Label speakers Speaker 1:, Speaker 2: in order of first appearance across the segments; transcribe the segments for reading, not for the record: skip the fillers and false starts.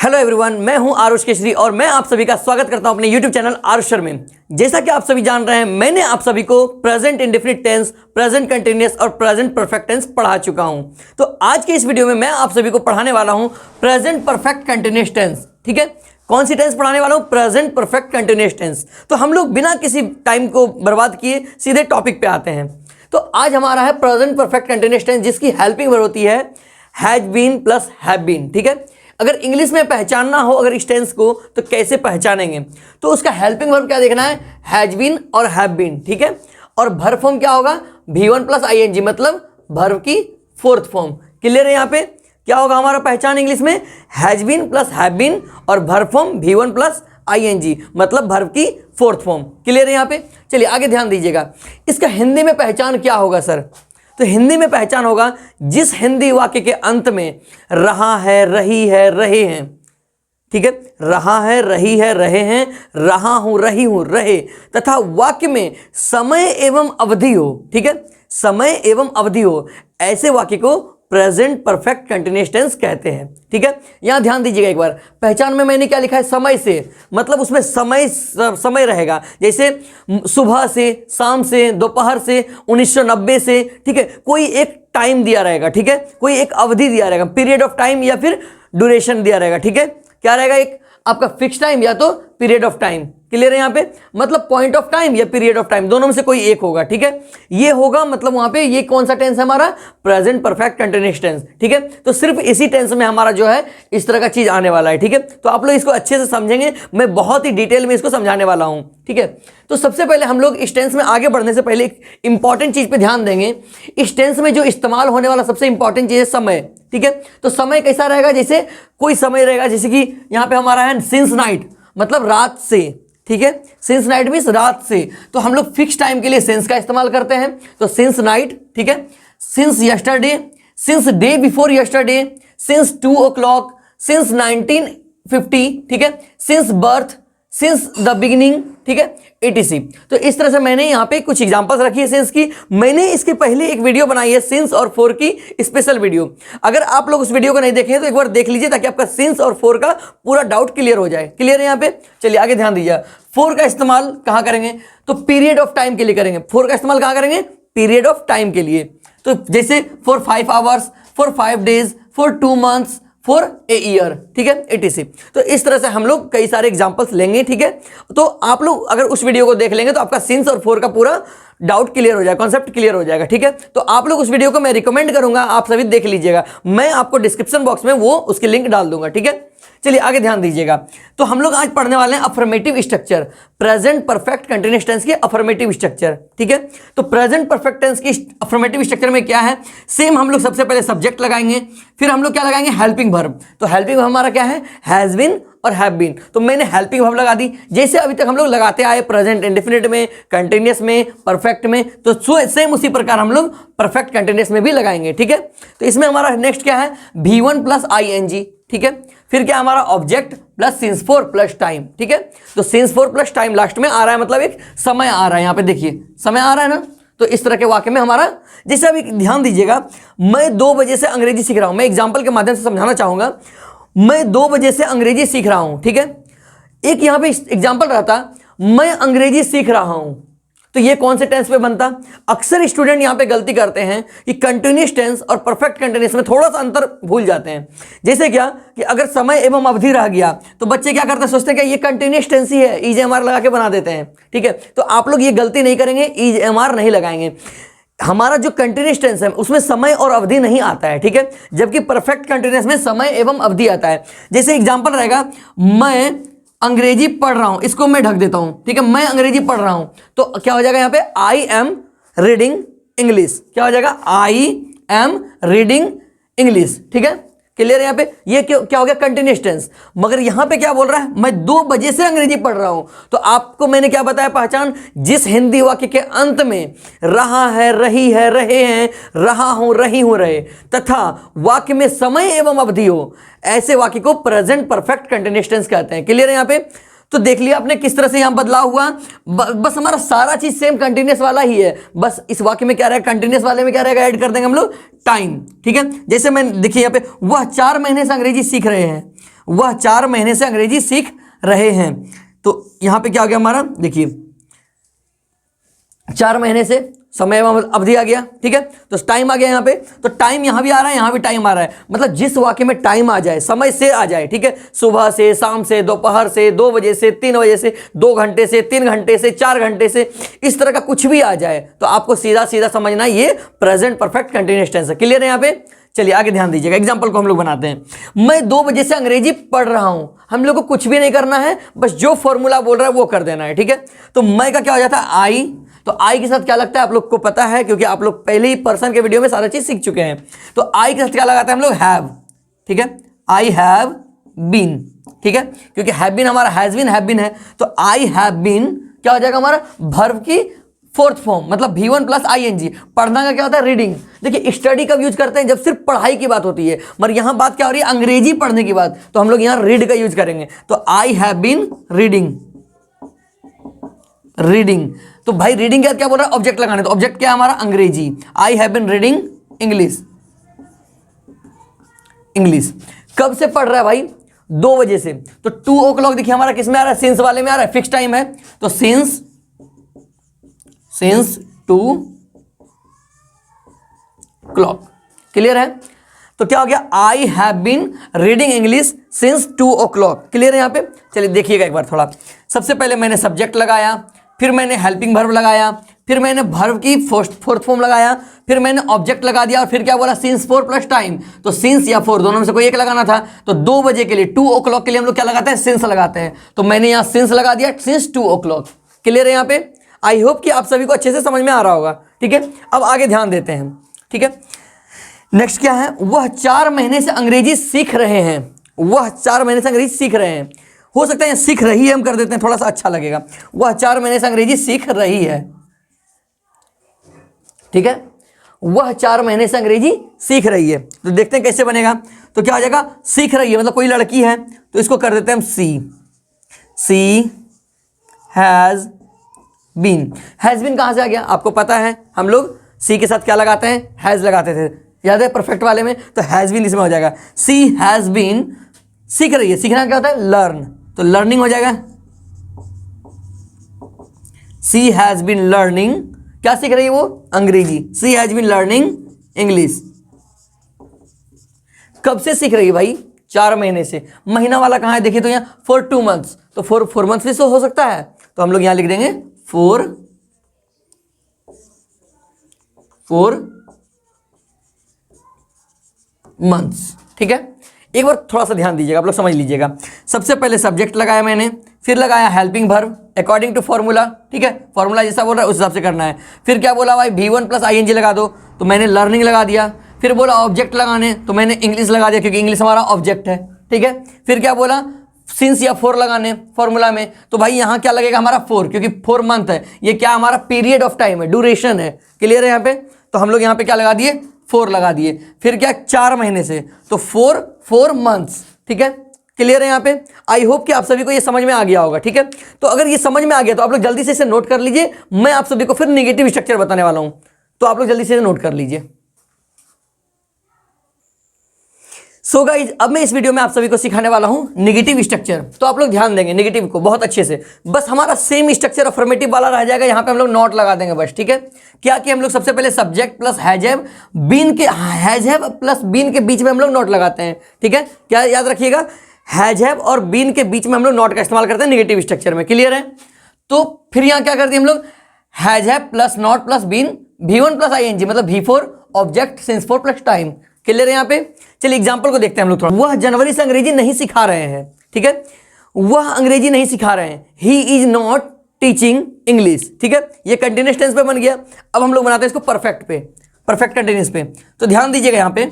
Speaker 1: Hello everyone, मैं हूं आरुष केशरी और मैं आप सभी का स्वागत करता हूं अपने YouTube चैनल आरुषर में। जैसा कि आप सभी जान रहे हैं, मैंने आप सभी को present indefinite tense, present continuous और प्रेजेंट परफेक्ट टेंस पढ़ा चुका हूं। तो आज के इस वीडियो में मैं आप सभी को पढ़ाने वाला हूं प्रेजेंट परफेक्ट कंटिन्यूअस टेंस। ठीक है, कौन सी टेंस पढ़ाने वाला हूं? Present perfect continuous tense. तो हम लोग बिना किसी टाइम को बर्बाद किए सीधे टॉपिक पे आते हैं। तो आज हमारा है प्रेजेंट परफेक्ट कंटिन्यूअस टेंस, जिसकी हेल्पिंग वर्ब होती है has been plus have been. ठीक है, अगर इंग्लिश में पहचानना हो अगर इस टेंस को, तो कैसे पहचानेंगे? तो उसका हेल्पिंग वर्ब क्या देखना है? हैज बीन और हैव बीन। ठीक है, और वर्ब फॉर्म क्या होगा? V1 प्लस ING, मतलब वर्ब की फोर्थ फॉर्म। क्लियर है? यहाँ पे क्या होगा हमारा पहचान इंग्लिश में? Has been plus have been और verb form V1 plus ING, मतलब वर्ब की फोर्थ फॉर्म। क्लियर है यहाँ पे? चलिए आगे ध्यान दीजिएगा। इसका हिंदी में पहचान क्या होगा सर? तो हिंदी में पहचान होगा जिस हिंदी वाक्य के अंत में रहा है, रही है, रहे हैं। ठीक है, रहा है, रही है, रहे हैं, रहा हूं, रही हूं, रहे, तथा वाक्य में समय एवं अवधि हो। ठीक है, समय एवं अवधि हो, ऐसे वाक्य को प्रेजेंट परफेक्ट कंटिन्यूअस टेंस कहते हैं। ठीक है, यहां ध्यान दीजिएगा एक बार। पहचान में मैंने क्या लिखा है? समय से, मतलब उसमें समय रहेगा। जैसे सुबह से, शाम से, दोपहर से, 1990 से। ठीक है, कोई एक टाइम दिया रहेगा। ठीक है, कोई एक अवधि दिया रहेगा, पीरियड ऑफ टाइम या फिर ड्यूरेशन दिया रहेगा। ठीक है, क्या रहेगा? एक आपका फिक्स टाइम या तो पीरियड ऑफ टाइम। क्लियर है यहाँ पे? मतलब पॉइंट ऑफ टाइम या पीरियड ऑफ टाइम, दोनों में से कोई एक होगा। ठीक है, ये होगा, मतलब वहां पे ये कौन सा टेंस है हमारा? Present perfect continuous tense. ठीक है, तो सिर्फ इसी टेंस में हमारा जो है इस तरह का चीज आने वाला है। ठीक है, तो आप लोग इसको अच्छे से समझेंगे, मैं बहुत ही डिटेल में इसको समझाने वाला हूं। ठीक है, तो सबसे पहले हम लोग इस टेंस में आगे बढ़ने से पहले एक इंपॉर्टेंट चीज पे ध्यान देंगे। इस टेंस में जो इस्तेमाल होने वाला सबसे इंपॉर्टेंट चीज है समय। ठीक है, तो समय कैसा रहेगा? जैसे कोई समय रहेगा, जैसे कि यहां पे हमारा है सिंस नाइट, मतलब रात से। ठीक है, सिंस नाइट मीन्स रात से, तो हम लोग फिक्स टाइम के लिए सिंस का इस्तेमाल करते हैं, तो सिंस नाइट। ठीक है, since yesterday, since day before yesterday, since 2 o'clock, since 1950। ठीक है, since birth, since the beginning. ठीक है, etc। तो इस तरह से मैंने यहाँ पे कुछ एग्जांपल्स रखी है सिंस की। मैंने इसके पहले एक वीडियो बनाई है सिंस और फॉर की, स्पेशल वीडियो। अगर आप लोग उस वीडियो को नहीं देखे तो एक बार देख लीजिए, ताकि आपका सिंस और फॉर का पूरा डाउट क्लियर हो जाए। क्लियर है यहाँ पे? चलिए आगे ध्यान दीजिए। फॉर का इस्तेमाल कहाँ करेंगे? तो पीरियड ऑफ टाइम के लिए करेंगे। फॉर का इस्तेमाल कहाँ करेंगे? पीरियड ऑफ टाइम के लिए। तो जैसे for 5 hours, for 5 days, for 2 months, for a year. ठीक है, etc। तो इस तरह से हम लोग कई सारे एग्जांपल्स लेंगे। ठीक है, तो आप लोग अगर उस वीडियो को देख लेंगे तो आपका सिंस और फॉर का पूरा डाउट क्लियर हो जाएगा, कॉन्सेप्ट क्लियर हो जाएगा। ठीक है, तो आप लोग उस वीडियो को मैं रिकमेंड करूंगा, आप सभी देख लीजिएगा। मैं आपको डिस्क्रिप्शन बॉक्स में वो उसकी लिंक डाल दूंगा। ठीक है, चलिए आगे ध्यान दीजिएगा। तो हम लोग आज पढ़ने वाले हैं affirmative structure, present perfect continuous tense के अफर्मेटिव स्ट्रक्चर। ठीक है, तो प्रेजेंट परफेक्ट टेंस की अफर्मेटिव स्ट्रक्चर में क्या है? सेम हम लोग सबसे पहले सब्जेक्ट लगाएंगे, फिर हम लोग क्या लगाएंगे? Helping verb. तो हेल्पिंग वर्ब हमारा क्या है? हैज बीन और हैव बीन। तो मैंने हेल्पिंग वर्ब लगा दी, जैसे अभी तक हम लोग लगाते आए प्रेजेंट इंडेफिनिट में, कंटिन्यूअस में, परफेक्ट में। तो सेम उसी प्रकार हम लोग परफेक्ट कंटिन्यूअस में भी लगाएंगे। ठीक है, तो इसमें हमारा नेक्स्ट क्या है? V1 plus ING। ठीक है, फिर क्या हमारा? Object plus since for plus time. ठीक है, तो since for plus time last में आ रहा है, मतलब एक समय आ रहा है। यहाँ पे देखिए समय आ रहा है ना, तो इस तरह के वाक्य में हमारा, जैसे अभी ध्यान दीजिएगा, मैं 2 बजे से अंग्रेजी सीख रहा हूं। मैं एग्जाम्पल के माध्यम से समझाना चाहूंगा। मैं 2 बजे से अंग्रेजी सीख रहा हूं। ठीक है, एक यहां पे एग्जाम्पल रहता, मैं अंग्रेजी सीख रहा हूं, तो ये कौन से टेंस पे बनता? अक्सर स्टूडेंट यहां पे गलती करते हैं कि कंटिन्यूअस टेंस और परफेक्ट कंटिन्यूअस में थोड़ा सा अंतर भूल जाते हैं। जैसे क्या कि अगर समय एवं अवधि रह गया तो बच्चे क्या करते हैं? सोचते हैं कि ये कंटिन्यूअस टेंस ही है, EJMR लगा के बना देते हैं। ठीक है, तो आप लोग ये गलती नहीं करेंगे, EJMR नहीं लगाएंगे। हमारा जो कंटिन्यूअस टेंस है उसमें समय और अवधि नहीं आता है। ठीक है, जबकि परफेक्ट कंटिन्यूअस में समय एवं अवधि आता है। जैसे एग्जाम्पल रहेगा, मैं अंग्रेजी पढ़ रहा हूं, इसको मैं ढक देता हूं। ठीक है, मैं अंग्रेजी पढ़ रहा हूं, तो क्या हो जाएगा यहाँ पे? I am reading English. क्या हो जाएगा? I am reading English. ठीक है, क्लियर है यहाँ पे? ये क्या हो गया? Continuous tense. मगर यहाँ पे क्या बोल रहा है? मैं 2 बजे से अंग्रेजी पढ़ रहा हूं। तो आपको मैंने क्या बताया पहचान? जिस हिंदी वाक्य के अंत में रहा है, रही है, रहे हैं, रहा हूं, रही हूं, रहे, तथा वाक्य में समय एवं अवधि हो, ऐसे वाक्य को प्रेजेंट परफेक्ट कंटिन्यूअस टेंस कहते हैं। क्लियर है यहाँ पे? तो देख लिया आपने किस तरह से यहां बदलाव हुआ। बस हमारा सारा चीज सेम कंटिन्यूस वाला ही है, बस इस वाक्य में क्या रहेगा, कंटिन्यूस वाले में क्या रहेगा, ऐड कर देंगे हम लोग टाइम। ठीक है, जैसे मैं देखिए यहां पे, वह 4 महीने से अंग्रेजी सीख रहे हैं, वह 4 महीने से अंग्रेजी सीख रहे हैं। तो यहां पे क्या हो गया हमारा, देखिए 4 महीने से समय अवधि आ गया। ठीक है, तो टाइम आ गया यहाँ पे, तो टाइम यहां भी आ रहा है, यहां भी टाइम आ रहा है, मतलब जिस वाक्य में टाइम आ जाए, समय से आ जाए, ठीक है, सुबह से, शाम से, दोपहर से, 2 बजे से, 3 बजे से, 2 घंटे से, 3 घंटे से, 4 घंटे से, इस तरह का कुछ भी आ जाए तो आपको सीधा सीधा समझना ये प्रेजेंट परफेक्ट कंटिन्यूअस टेंस है। क्लियर है यहाँ पे? चलिए आगे ध्यान दीजिएगा, एग्जाम्पल को हम लोग बनाते हैं। मैं 2 बजे से अंग्रेजी पढ़ रहा हूं, हम लोग को कुछ भी नहीं करना है, बस जो फॉर्मूला बोल रहा है वो कर देना है। ठीक है, तो मैं का क्या हो जाता है, आई, तो आई के साथ क्या लगता है आप लोग को पता है, क्योंकि आप लोग पहले ही पर्सन के वीडियो में सारा चीज सीख चुके हैं। तो आई के साथ क्या लगाते हैं हम लोग, हैव। ठीक है, आई हैव बीन। ठीक है, क्योंकि हैव बीन हमारा हैज बीन, हैव बीन है, तो आई हैव बीन क्या हो जाएगा हमारा, वर्ब की 4th फॉर्म, मतलब V1 प्लस ING। पढ़ना का क्या होता है, रीडिंग। देखिए स्टडी कब यूज करते हैं, जब सिर्फ पढ़ाई की बात होती है, मगर यहां बात क्या हो रही है, अंग्रेजी पढ़ने की बात, तो हम लोग यहां रीड का यूज करेंगे। तो I have been reading, reading. तो भाई रीडिंग क्या बोल रहा है, ऑब्जेक्ट लगाने, तो ऑब्जेक्ट क्या है हमारा, अंग्रेजी। I have been reading English, English. कब से पढ़ रहा है भाई, 2 बजे से। तो 2 o'clock देखिए हमारा किस में आ रहा है, सिंस वाले में आ रहा है, फिक्स टाइम है, तो सिंस 2 o'clock। क्लियर है? तो क्या हो गया, I have been reading English since 2 o'clock। Clear है यहाँ पे? चलिए देखिएगा एक बार थोड़ा। सबसे पहले मैंने सब्जेक्ट लगाया, फिर मैंने हेल्पिंग वर्ब लगाया, फिर मैंने वर्ब की 4th फॉर्म लगाया, फिर मैंने ऑब्जेक्ट लगा दिया, और फिर क्या बोला, सिंस 4 प्लस टाइम। तो सिंस या 4 दोनों में से कोई एक लगाना था, तो 2 बजे के लिए, 2 o'clock के लिए हम लोग क्या लगाते हैं, सिंस लगाते हैं। तो मैंने यहाँ सिंस लगा दिया, सिंस 2 o'clock। क्लियर है यहाँ पे? आई होप कि आप सभी को अच्छे से समझ में आ रहा होगा। ठीक है, अब आगे ध्यान देते हैं। ठीक है, नेक्स्ट क्या है, वह 4 महीने से अंग्रेजी सीख रहे हैं, वह 4 महीने से अंग्रेजी सीख रहे हैं। हो सकता है सीख रही है हम कर देते हैं, थोड़ा सा अच्छा लगेगा। वह 4 महीने से अंग्रेजी सीख रही है। ठीक है, वह 4 महीने से अंग्रेजी सीख रही है। तो देखते हैं कैसे बनेगा। तो क्या हो जाएगा, सीख रही है मतलब कोई लड़की है, तो इसको कर देते हैं हम सी हैज बीन। हैज बीन कहां से आ गया आपको पता है, हम लोग सी के साथ क्या लगाते हैं, हैज लगाते थे, याद है परफेक्ट वाले में, तो हैज बीन इसमें हो जाएगा। सी हैज बीन, सीख रही है, सीखना क्या होता है, लर्न, तो लर्निंग हो जाएगा। सी हैज बीन लर्निंग, क्या सीख रही है वो, अंग्रेजी। सी हैज बीन लर्निंग इंग्लिश। कब से सीख रही है भाई, 4 महीने से। महीना वाला कहां है देखिए, तो यहाँ फॉर 2 months, तो फोर मंथ्स भी हो सकता है, तो हम लोग यहां लिख देंगे 4 months। ठीक है, एक बार थोड़ा सा ध्यान दीजिएगा, आप लोग समझ लीजिएगा। सबसे पहले सब्जेक्ट लगाया मैंने, फिर लगाया helping verb according to formula. ठीक है, फॉर्मूला जैसा बोल रहा है उस हिसाब से करना है। फिर क्या बोला भाई, V1 प्लस ING लगा दो, तो मैंने लर्निंग लगा दिया। फिर बोला ऑब्जेक्ट लगाने, तो मैंने इंग्लिश लगा दिया, क्योंकि इंग्लिश हमारा ऑब्जेक्ट है। ठीक है, फिर क्या बोला, सिंस या 4 लगाने फॉर्मूला में, तो भाई यहाँ क्या लगेगा हमारा 4, क्योंकि 4 मंथ है, ये क्या हमारा पीरियड ऑफ टाइम है, ड्यूरेशन है। क्लियर है यहाँ पे? तो हम लोग यहाँ पे क्या लगा दिए, 4 लगा दिए। फिर क्या, 4 महीने से, तो 4 months। ठीक है, क्लियर है यहाँ पे? आई होप कि आप सभी को ये समझ में आ गया होगा। ठीक है, तो अगर ये समझ में आ गया तो आप लोग जल्दी से इसे नोट कर लीजिए। मैं आप सभी को फिर नेगेटिव स्ट्रक्चर बताने वाला हूं, तो आप लोग जल्दी से इसे नोट कर लीजिए। सो गाइज, अब मैं इस वीडियो में आप सभी को सिखाने वाला हूं नेगेटिव स्ट्रक्चर। तो आप लोग ध्यान देंगे नेगेटिव को बहुत अच्छे से। बस हमारा सेम स्ट्रक्चर अफर्मेटिव वाला रह जाएगा, यहां पे हम लोग नॉट लगा देंगे बस। ठीक है, क्या कि हम लोग सबसे पहले subject plus has have been के, हैज हैव प्लस बीन के बीच में हम लोग नॉट लगाते हैं। ठीक है, क्या याद रखिएगा, हैज हैव और बीन के बीच में हम लोग नॉट का इस्तेमाल करते हैं नेगेटिव स्ट्रक्चर में। क्लियर है? तो फिर यहां क्या करते हैं हम लोग, has have plus not plus been, V1 plus ING मतलब V4 object since 4 plus time. Clear है यहाँ पे? चलिए एग्जांपल को देखते हैं हम लोग थोड़ा। वह जनवरी से अंग्रेजी नहीं सिखा रहे हैं। ठीक है, वह अंग्रेजी नहीं सिखा रहे हैं, he is not teaching English. ठीक है, ये कंटिन्यूअस टेंस पे बन गया। अब हम लोग बनाते हैं इसको परफेक्ट पे, परफेक्ट कंटिन्यूअस पे। तो ध्यान दीजिएगा यहाँ पे,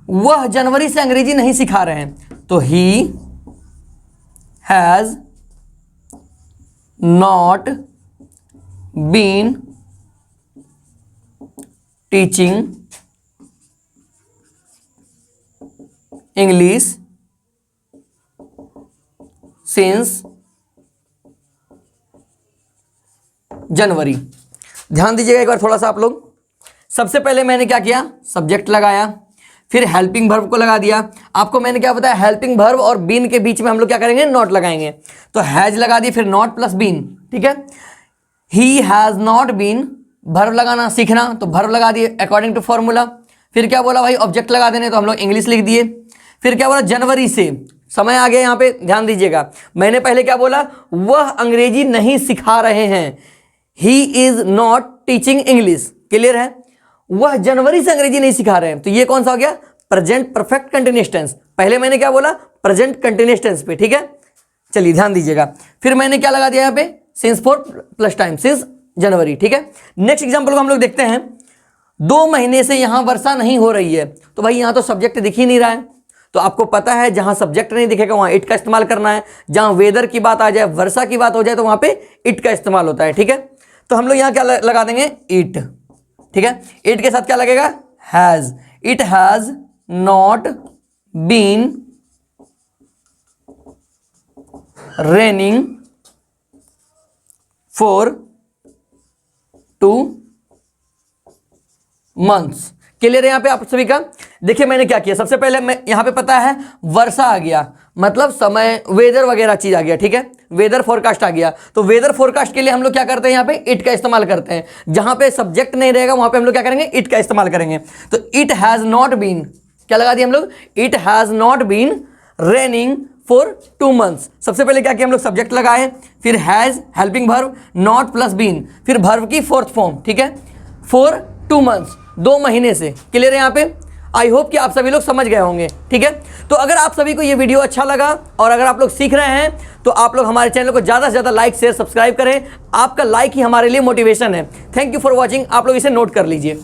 Speaker 1: वह जनवरी से अंग्रेजी नहीं सिखा रहे हैं, तो he has not been teaching English since January. ध्यान दीजिएगा एक बार थोड़ा सा आप लोग। सबसे पहले मैंने क्या किया, सब्जेक्ट लगाया, फिर हेल्पिंग वर्ब को लगा दिया। आपको मैंने क्या बताया, हेल्पिंग वर्ब और बीन के बीच में हम लोग क्या करेंगे, नॉट लगाएंगे। तो हैज लगा दिए, फिर नॉट प्लस बीन, ठीक है। He has not been, verb लगाना सीखना, तो वर्ब लगा दिए अकॉर्डिंग टू फॉर्मूला। फिर क्या बोला भाई, ऑब्जेक्ट लगा देने, तो हम लोग इंग्लिश लिख दिए। फिर क्या बोला, जनवरी से, समय आ गया यहाँ पे, ध्यान दीजिएगा। मैंने पहले क्या बोला, वह अंग्रेजी नहीं सिखा रहे हैं, he is not teaching English, clear है। वह जनवरी से अंग्रेजी नहीं सिखा रहे हैं, तो ये कौन सा हो गया, प्रेजेंट परफेक्ट कंटिन्यूअस टेंस। पहले मैंने क्या बोला, प्रेजेंट कंटिन्यूअस टेंस पे, ठीक है। चलिए ध्यान दीजिएगा। फिर मैंने क्या लगा दिया यहाँ पे, since for plus time, since January, ठीक है। नेक्स्ट एग्जांपल को हम लोग देखते हैं। 2 महीने से यहां वर्षा नहीं हो रही है, तो भाई यहां तो सब्जेक्ट दिख ही नहीं रहा है। तो आपको पता है जहां सब्जेक्ट नहीं दिखेगा वहां इट का इस्तेमाल करना है। जहां वेदर की बात आ जाए, वर्षा की बात हो जाए, तो वहां पे इट का इस्तेमाल होता है, ठीक है। तो हम लोग यहां क्या लगा देंगे, इट, ठीक है। इट के साथ क्या लगेगा, has. It has not been raining for 2 months, clear है यहाँ पे आप सभी का। देखिए मैंने क्या किया, सबसे पहले मैं यहाँ पे पता है वर्षा आ गया, मतलब समय, वेदर वगैरह चीज आ गया, ठीक है। वेदर फोरकास्ट आ गया, तो वेदर फोरकास्ट के लिए हम लोग क्या करते हैं, यहाँ पे इट का इस्तेमाल करते हैं। जहां पे सब्जेक्ट नहीं रहेगा वहां पे हम लोग क्या करेंगे, इट का इस्तेमाल करेंगे। तो इट हैज नॉट बीन, क्या लगा दिया हम लोग, it has not been raining for 2 months. सबसे पहले क्या किया हम लोग, सब्जेक्ट लगाए, फिर has helping verb, not plus been, फिर वर्ब की फोर्थ फॉर्म, ठीक है, फॉर 2 मंथ्स, 2 महीने से, क्लियर है यहाँ पे। आई होप कि आप सभी लोग समझ गए होंगे, ठीक है। तो अगर आप सभी को ये वीडियो अच्छा लगा और अगर आप लोग सीख रहे हैं, तो आप लोग हमारे चैनल को ज़्यादा से ज़्यादा लाइक शेयर सब्सक्राइब करें। आपका लाइक ही हमारे लिए मोटिवेशन है। Thank you for watching. आप लोग इसे नोट कर लीजिए।